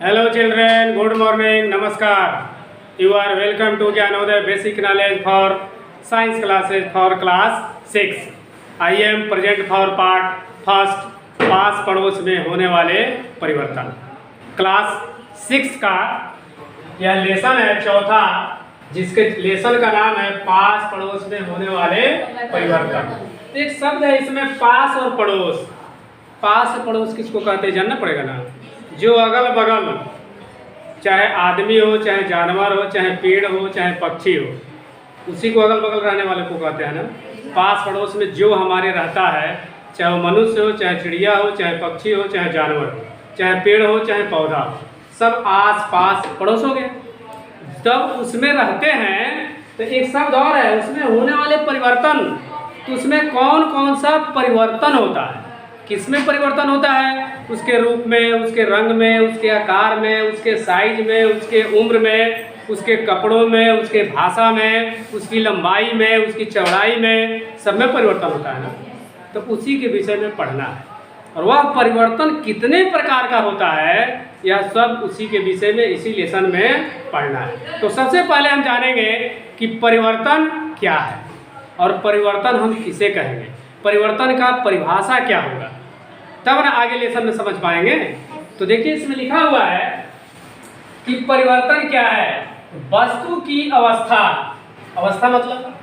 Hello children, good morning, namaskar. You are welcome to Jnanodaya Basic Knowledge for Science classes for class 6. I am present for part first, पास पड़ोस में होने वाले परिवर्तन। Class 6 का यह lesson है चौथा, जिसके लेसन का नाम है पास पड़ोस में होने वाले परिवर्तन। एक शब्द है इसमें पास और पड़ोस। पास और पड़ोस किसको कहते हैं जानना पड़ेगा ना। जो अगल बगल, चाहे आदमी हो, चाहे जानवर हो, चाहे पेड़ हो, चाहे पक्षी हो, उसी को अगल बगल रहने वाले को कहते हैं ना। पास पड़ोस में जो हमारे रहता है, चाहे वो मनुष्य हो, चाहे चिड़िया हो, चाहे पक्षी हो, चाहे जानवर हो, चाहे पेड़ हो, चाहे पौधा हो, सब आस पास पड़ोस हो गए। जब उसमें रहते हैं तो एक शब्द और है उसमें होने वाले परिवर्तन। तो उसमें कौन कौन सा परिवर्तन होता है, किसमें परिवर्तन होता है? उसके रूप में, उसके रंग में, उसके आकार में, उसके साइज में, उसके उम्र में, उसके कपड़ों में, उसके भाषा में, उसकी लंबाई में, उसकी चौड़ाई में, सब में परिवर्तन होता है ना। तो उसी के विषय में पढ़ना है। और वह परिवर्तन कितने प्रकार का होता है, यह सब उसी के विषय में इसी लेसन में पढ़ना है। तो सबसे पहले हम जानेंगे कि परिवर्तन क्या है और परिवर्तन हम किसे कहेंगे, परिवर्तन का परिभाषा क्या होगा, तब ना आगे लेसन में समझ पाएंगे। तो देखिए इसमें लिखा हुआ है कि परिवर्तन क्या है। वस्तु की अवस्था, अवस्था मतलब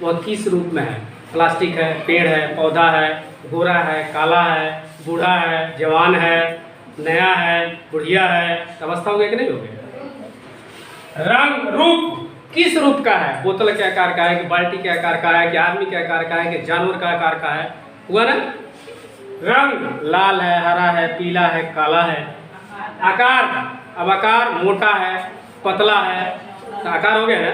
वह किस रूप में है। प्लास्टिक है, पेड़ है, पौधा है, गोरा है, काला है, बूढ़ा है, जवान है, नया है, बुढ़िया है, अवस्था हो गया कि नहीं हो गया। रंग, रूप किस रूप का है, बोतल के आकार का है कि बाल्टी के आकार का है कि आदमी के आकार का है कि जानवर का आकार का है, हुआ ना। रंग लाल है, हरा है, पीला है, काला है। आकार, अब आकार मोटा है, पतला है, तो आकार हो गया ना।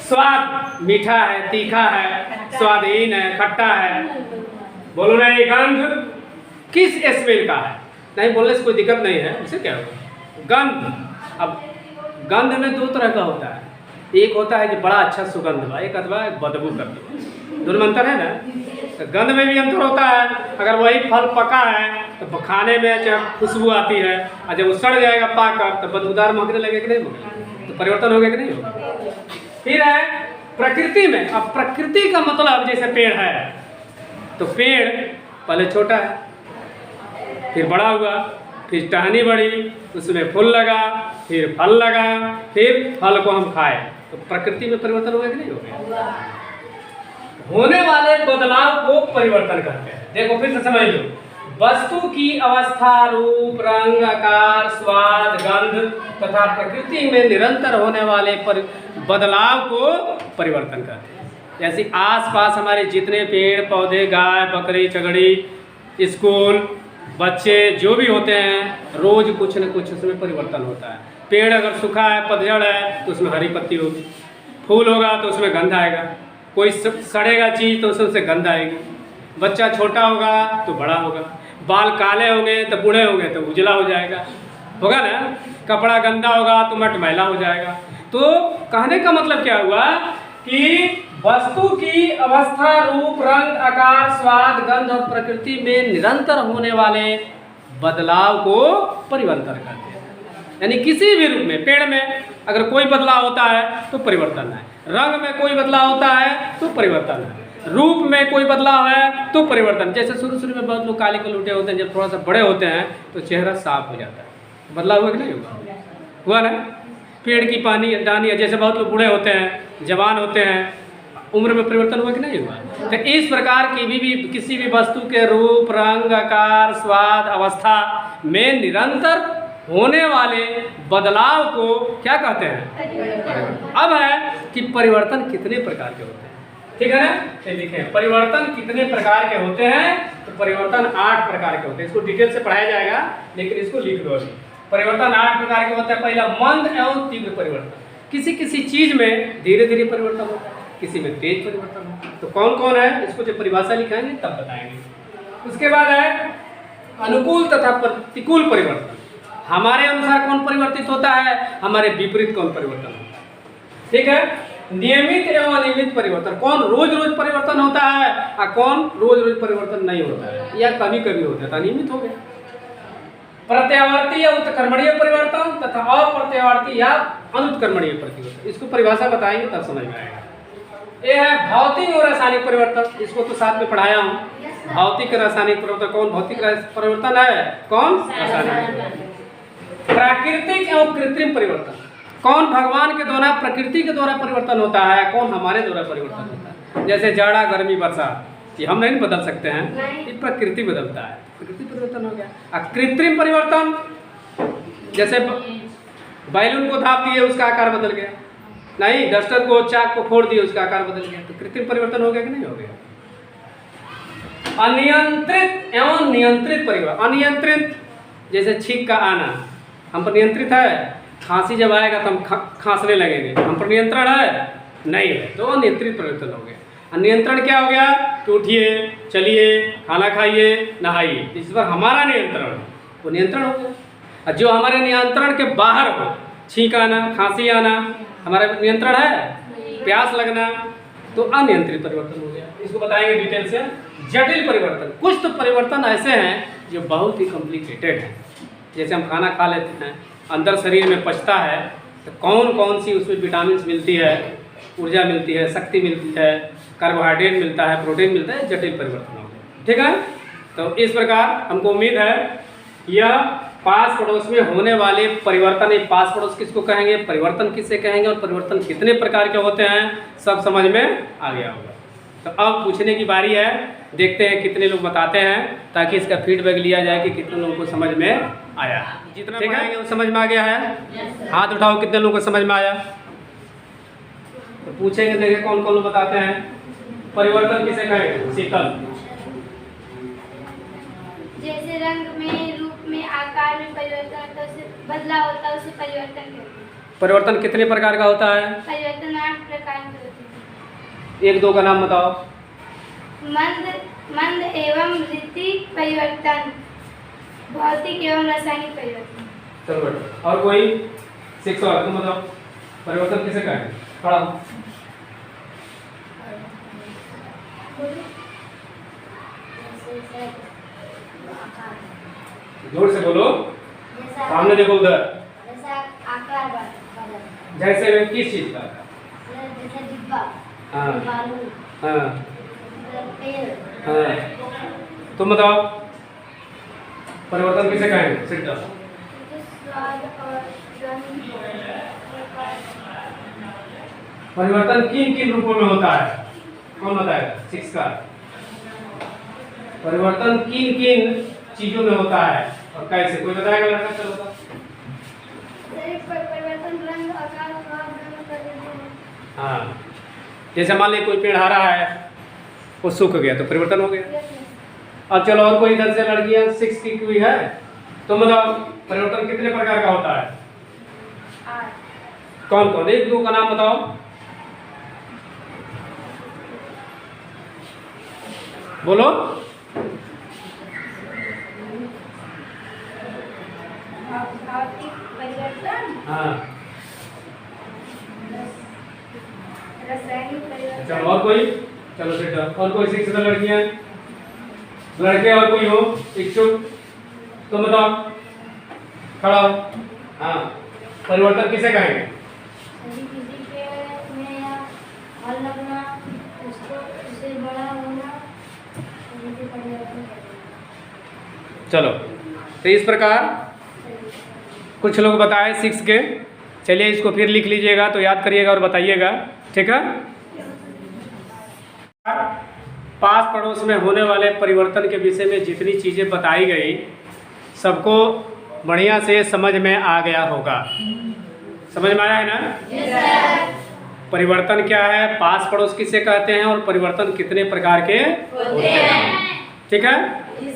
स्वाद, मीठा है, तीखा है, स्वादहीन है, खट्टा है। बोलो ना। ये गंध किस स्मेल का है, नहीं बोलने से कोई दिक्कत नहीं है, उसे क्या होगा गंध। अब गंध में दो तरह का होता है, एक होता है कि बड़ा अच्छा सुगंध बा, एक अथवा बदबू कर, दोनों में अंतर है ना। तो गंध में भी अंतर होता है। अगर वही फल पका है तो खाने में चाहे खुशबू आती है, और जब वो सड़ जाएगा पाकर तो बदबूदार महकने लगे कि नहीं महके, तो परिवर्तन हो गया कि नहीं होगा। फिर है प्रकृति में। अब प्रकृति का मतलब जैसे पेड़ है, तो पेड़ पहले छोटा है, फिर बड़ा हुआ, फिर टहनी बढ़ी, उसमें फूल लगा, फिर फल लगा, फिर फल को हम खाए, तो प्रकृति में परिवर्तन हो गया कि नहीं हो गया। होने वाले बदलाव को परिवर्तन कहते हैं। देखो फिर से समझ लो। वस्तु की अवस्था, रूप, रंग, आकार, स्वाद, गंध तथा प्रकृति में निरंतर होने वाले बदलाव को परिवर्तन कहते हैं। जैसे आसपास हमारे जितने पेड़ पौधे, गाय बकरी चगड़ी, स्कूल, बच्चे जो भी होते हैं, रोज कुछ न कुछ उसमें परिवर्तन होता है। पेड़ अगर सूखा है, पतझड़ है, तो उसमें हरी पत्ती होगी। फूल होगा तो उसमें गंध आएगा। कोई सड़ेगा चीज़ तो उसमें से गंध आएगी। बच्चा छोटा होगा तो बड़ा होगा। बाल काले होंगे तो बूढ़े होंगे तो उजला हो जाएगा, होगा ना। कपड़ा गंदा होगा तो मटमैला हो जाएगा। तो कहने का मतलब क्या हुआ कि वस्तु की अवस्था, रूप, रंग, आकार, स्वाद, गंध और प्रकृति में निरंतर होने वाले बदलाव को परिवर्तन कहते हैं। यानी किसी भी रूप में, पेड़ में अगर कोई बदलाव होता है तो परिवर्तन है, रंग में कोई बदलाव होता है तो परिवर्तन है, रूप में कोई बदलाव है तो परिवर्तन। जैसे शुरू शुरू में बहुत लोग काले कलूटे होते हैं, जब थोड़ा सा बड़े होते हैं तो चेहरा साफ हो जाता है। बदलाव हुआ कि नहीं हुआ, हुआ ना। पेड़ की पानी डानी, जैसे बहुत लोग बूढ़े होते हैं, जवान होते हैं, उम्र में परिवर्तन हुआ कि नहीं हुआ। तो इस प्रकार की भी किसी भी वस्तु के रूप, रंग, आकार, स्वाद, अवस्था में निरंतर होने वाले बदलाव को क्या कहते हैं। अब है कि परिवर्तन कितने प्रकार के होते हैं, ठीक है ना। ये लिखें परिवर्तन कितने प्रकार के होते हैं। तो परिवर्तन 8 प्रकार के होते हैं। इसको डिटेल से पढ़ाया जाएगा, लेकिन इसको लिख लो। परिवर्तन 8 प्रकार के होते हैं। पहला मंद एवं तीव्र परिवर्तन। किसी किसी चीज में धीरे धीरे परिवर्तन होता है, किसी में तेज परिवर्तन होता है। तो कौन कौन है, इसको जब परिभाषा लिखाएंगे तब बताएंगे। उसके बाद है अनुकूल तथा प्रतिकूल परिवर्तन। हमारे अनुसार कौन परिवर्तित होता है, हमारे विपरीत कौन परिवर्तन होता है, ठीक है। नियमित एवं अनियमित परिवर्तन, कौन रोज रोज परिवर्तन होता है और कौन रोज रोज परिवर्तन नहीं होता है, या कभी कभी होता है, तो अनियमित हो गया। प्रत्यावर्ती या उत्कर्मणीय परिवर्तन तथा अप्रत्यावर्ती या अनुत्कर्मणीय परिवर्तन। इसको परिभाषा बताएंगे तब समझ में आएगा। ये है भौतिक और रासायनिक परिवर्तन, इसको तो साथ में पढ़ाया हूँ। भौतिक रासायनिक परिवर्तन कौन भौतिक परिवर्तन है, कौन रासायनिक। प्राकृतिक एवं कृत्रिम परिवर्तन कौन भगवान के द्वारा प्रकृति के द्वारा परिवर्तन होता है, कौन हमारे द्वारा परिवर्तन होता है। जैसे जाड़ा गर्मी वर्षा ये हम नहीं बदल सकते हैं, ये प्रकृति बदलता है, प्रकृति परिवर्तन हो गया। कृत्रिम परिवर्तन जैसे बैलून को धाप दिए उसका आकार बदल गया, नहीं डस्टर को चाक को फोड़ दिए उसका आकार बदल गया, तो कृत्रिम परिवर्तन हो गया कि नहीं हो गया। अनियंत्रित एवं नियंत्रित परिवर्तन। अनियंत्रित जैसे छींक का आना हम पर नियंत्रित है, खांसी जब आएगा तो हम खांसने लगेंगे, हम पर नियंत्रण है नहीं है, तो अनियंत्रित परिवर्तन हो गया। नियंत्रण क्या हो गया कि उठिए चलिए खाना खाइए नहाइए, इस पर हमारा नियंत्रण वो नियंत्रण हो गया। और जो हमारे नियंत्रण के बाहर हो, छींक आना खांसी आना हमारा नियंत्रण है, प्यास लगना, तो अनियंत्रित परिवर्तन हो गया। इसको बताएंगे डिटेल से। जटिल परिवर्तन, कुछ तो परिवर्तन ऐसे हैं जो बहुत ही कॉम्प्लिकेटेड हैं। जैसे हम खाना खा लेते हैं, अंदर शरीर में पचता है, तो कौन कौन सी उसमें विटामिन मिलती है, ऊर्जा मिलती है, शक्ति मिलती है, कार्बोहाइड्रेट मिलता है, प्रोटीन मिलता है, जटिल परिवर्तन हो गया। ठीक है, तो इस प्रकार हमको उम्मीद है यह पास पड़ोस में होने वाले परिवर्तन, ये पास पड़ोस किसको कहेंगे, परिवर्तन किससे कहेंगे और परिवर्तन कितने प्रकार के होते हैं सब समझ में आ गया होगा। तो अब पूछने की बारी है, देखते हैं कितने लोग बताते हैं ताकि इसका फीडबैक लिया जाए कि कितने लोगों को समझ में आया। जितना पढ़ाएंगे वो समझ में आ गया है, हाथ उठाओ कितने लोगों को समझ में आया। तो पूछेंगे देखें कौन कौन लोग बताते हैं। परिवर्तन किसे कहेंगे, शीतल। जैसे रंग में, रूप में, आकार में परिवर्तन होता है, उसे बदलाव होता है, उसे परिवर्तन कहते हैं। परिवर्तन कितने प्रकार का होता है, परिवर्तन 8 प्रकार के होते हैं। एक दो का नाम बताओ। मंद एवं ऋतिक परिवर्तन, भौतिक एवं रासायनिक परिवर्तन। चलो बेटा, और कोई 6 और तुम बताओ परिवर्तन किसे कहेंगे, खड़ा हो। जोर से बोलो, सामने देखो उधर। जैसा आकार बदल, जैसे किस चीज का, जैसे डिब्बा, हाँ बालू, हाँ पेड़। हाँ, तुम बताओ परिवर्तन किसे कहेंगे, सिट डाउन। स्वाद और रंग। परिवर्तन किन किन रूपों में होता है, कौन बताएगा, 6 का। परिवर्तन किन किन चीजों में होता है और कैसे, कोई बताएगा लड़का, चलो बताओ। परिवर्तन रंग, आकार, स्वाद, रंग परिवर्तन। हाँ, जैसे मान लीजिए कोई पेड़ हरा है वो सूख गया तो परिवर्तन हो गया। अब चलो और कोई इधर से लड़कियां 6 की हुई है, तो बताओ परिवर्तन कितने प्रकार का होता है, 8। कौन कौन, एक दो का नाम बताओ। बोलो। भौतिक परिवर्तन, हाँ, रासायनिक परिवर्तन। चलो और कोई, चलो सेट, और कोई 6 लड़कियां, लड़के और कोई हो इच्छुक, तो बताओ, खड़ा हो। हाँ, परिवर्तन किसे कहेंगे, किसी पेड़ में या फल लगना, उसको उसे बड़ा होना, उसे परिवर्तन कहते हैं। चलो तो इस प्रकार कुछ लोग बताए 6 के। चलिए इसको फिर लिख लीजिएगा तो याद करिएगा और बताइएगा, ठीक है। पास पड़ोस में होने वाले परिवर्तन के विषय में जितनी चीज़ें बताई गई सबको बढ़िया से समझ में आ गया होगा, समझ में आया है ना। yes, परिवर्तन क्या है, पास पड़ोस किसे कहते हैं और परिवर्तन कितने प्रकार के होते हैं, ठीक है।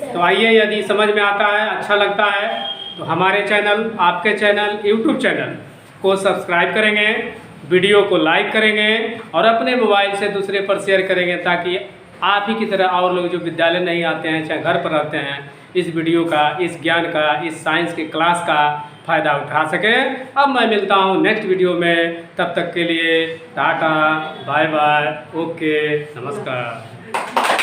तो आइए, यदि समझ में आता है, अच्छा लगता है तो हमारे चैनल, आपके चैनल, यूट्यूब चैनल को सब्सक्राइब करेंगे, वीडियो को लाइक करेंगे और अपने मोबाइल से दूसरे पर शेयर करेंगे ताकि आप ही की तरह और लोग जो विद्यालय नहीं आते हैं, चाहे घर पर रहते हैं, इस वीडियो का, इस ज्ञान का, इस साइंस के क्लास का फ़ायदा उठा सके। अब मैं मिलता हूँ नेक्स्ट वीडियो में, तब तक के लिए टाटा, बाय बाय, ओके, नमस्कार।